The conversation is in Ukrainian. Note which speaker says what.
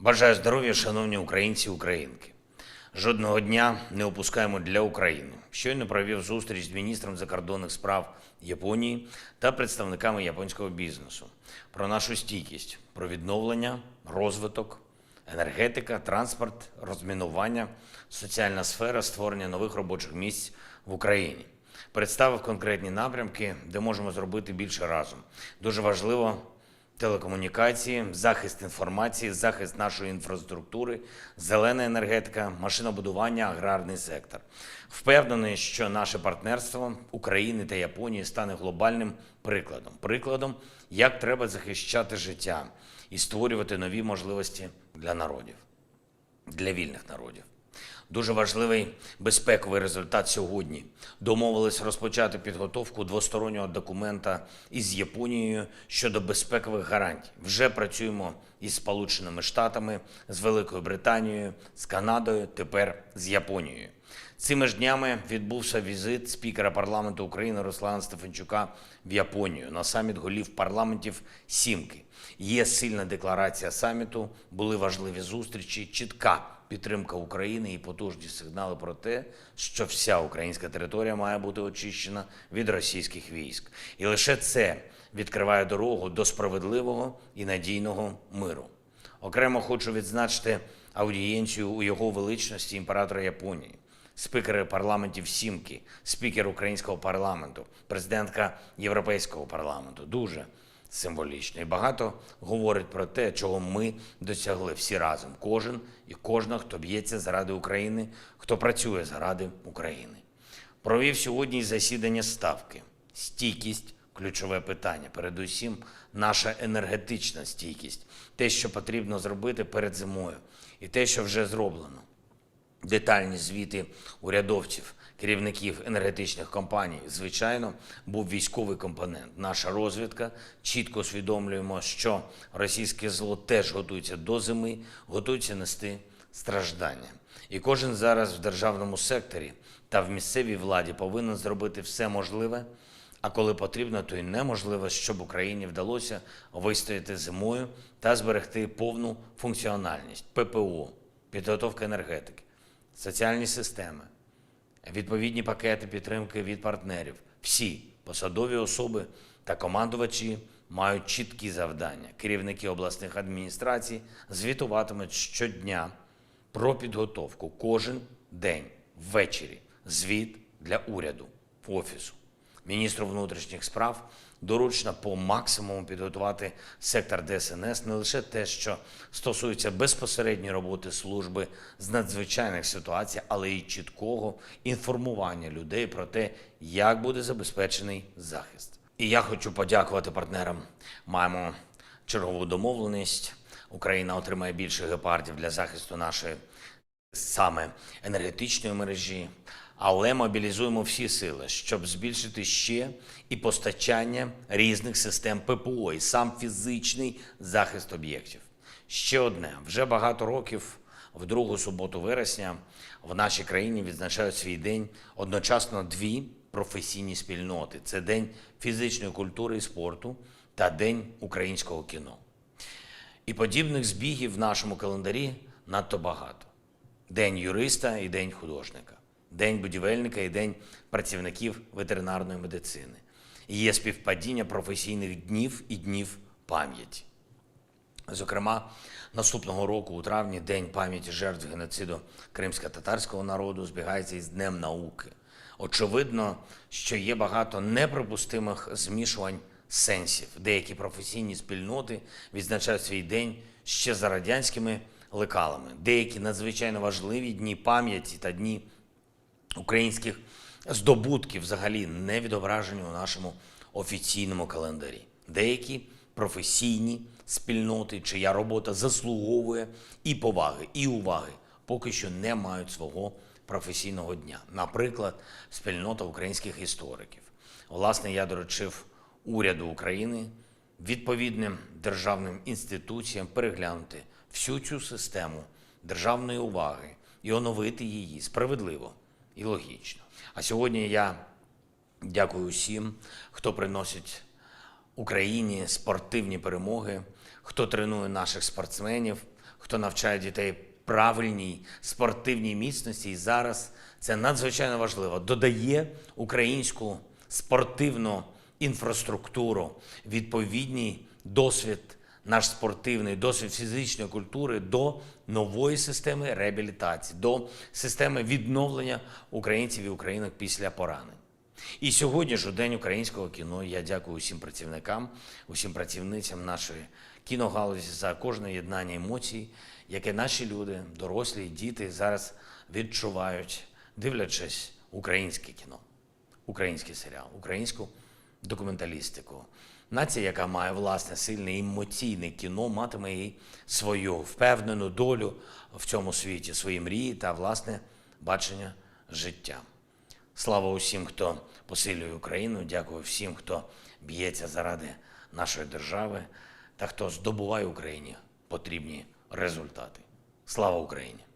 Speaker 1: Бажаю здоров'я, шановні українці і українки. Жодного дня не опускаємо для України. Щойно провів зустріч з міністром закордонних справ Японії та представниками японського бізнесу про нашу стійкість, про відновлення, розвиток, енергетика, транспорт, розмінування, соціальна сфера, створення нових робочих місць в Україні. Представив конкретні напрямки, де можемо зробити більше разом. Дуже важливо телекомунікації, захист інформації, захист нашої інфраструктури, зелена енергетика, машинобудування, аграрний сектор. Впевнений, що наше партнерство України та Японії стане глобальним прикладом, як треба захищати життя і створювати нові можливості для народів, для вільних народів. Дуже важливий безпековий результат сьогодні. Домовились розпочати підготовку двостороннього документа із Японією щодо безпекових гарантій. Вже працюємо із Сполученими Штатами, з Великою Британією, з Канадою, тепер з Японією. Цими ж днями відбувся візит спікера парламенту України Руслана Стефанчука в Японію на саміт голів парламентів «Сімки». Є сильна декларація саміту, були важливі зустрічі, чітка підтримка України і потужні сигнали про те, що вся українська територія має бути очищена від російських військ. І лише це відкриває дорогу до справедливого і надійного миру. Окремо хочу відзначити аудієнцію у його величності імператора Японії, спікери парламентів «Сімки», спікер українського парламенту, президентка Європейського парламенту. Дуже символічно. І багато говорить про те, чого ми досягли всі разом. Кожен і кожна, хто б'ється заради України, хто працює заради України. Провів сьогодні засідання Ставки. Стійкість – ключове питання. Передусім, наша енергетична стійкість. Те, що потрібно зробити перед зимою. І те, що вже зроблено. Детальні звіти урядовців, керівників енергетичних компаній. Звичайно, був військовий компонент. Наша розвідка чітко усвідомлюємо, що російське зло теж готується до зими, готується нести страждання. І кожен зараз в державному секторі та в місцевій владі повинен зробити все можливе, а коли потрібно, то й неможливе, щоб Україні вдалося вистояти зимою та зберегти повну функціональність ППО, підготовка енергетики, соціальні системи, відповідні пакети підтримки від партнерів. Всі посадові особи та командувачі мають чіткі завдання. Керівники обласних адміністрацій звітуватимуть щодня про підготовку. Кожен день ввечері звіт для уряду, офісу. Міністру внутрішніх справ доручено по максимуму підготувати сектор ДСНС, не лише те, що стосується безпосередньої роботи служби з надзвичайних ситуацій, але й чіткого інформування людей про те, як буде забезпечений захист. І я хочу подякувати партнерам. Маємо чергову домовленість. Україна отримає більше гепардів для захисту нашої саме енергетичної мережі. Але мобілізуємо всі сили, щоб збільшити ще і постачання різних систем ППО, і сам фізичний захист об'єктів. Ще одне. Вже багато років, в другу суботу вересня, в нашій країні відзначають свій день одночасно дві професійні спільноти. Це День фізичної культури і спорту та День українського кіно. І подібних збігів в нашому календарі надто багато. День юриста і День художника. День будівельника і День працівників ветеринарної медицини. І є співпадіння професійних днів і днів пам'яті. Зокрема, наступного року у травні День пам'яті жертв геноциду кримськотатарського народу збігається із Днем науки. Очевидно, що є багато неприпустимих змішувань сенсів. Деякі професійні спільноти відзначають свій день ще за радянськими лекалами. Деякі надзвичайно важливі дні пам'яті та дні українських здобутків взагалі не відображені у нашому офіційному календарі. Деякі професійні спільноти, чия робота заслуговує і поваги, і уваги, поки що не мають свого професійного дня. Наприклад, спільнота українських істориків. Власне, я доручив уряду України відповідним державним інституціям переглянути всю цю систему державної уваги і оновити її справедливо і логічно. А сьогодні я дякую усім, хто приносить Україні спортивні перемоги, хто тренує наших спортсменів, хто навчає дітей правильній спортивній міцності. І зараз це надзвичайно важливо. Додає українську спортивну інфраструктуру, відповідний досвід, наш спортивний досвід фізичної культури до нової системи реабілітації, до системи відновлення українців і українок після поранень. І сьогодні ж у День українського кіно я дякую усім працівникам, усім працівницям нашої кіногалузі за кожне єднання емоцій, яке наші люди, дорослі, діти зараз відчувають, дивлячись українське кіно, український серіал, українську документалістику. Нація, яка має власне сильне емоційне кіно, матиме і свою впевнену долю в цьому світі, свої мрії та власне бачення життя. Слава усім, хто посилює Україну, дякую всім, хто б'ється заради нашої держави та хто здобуває Україні потрібні результати. Слава Україні!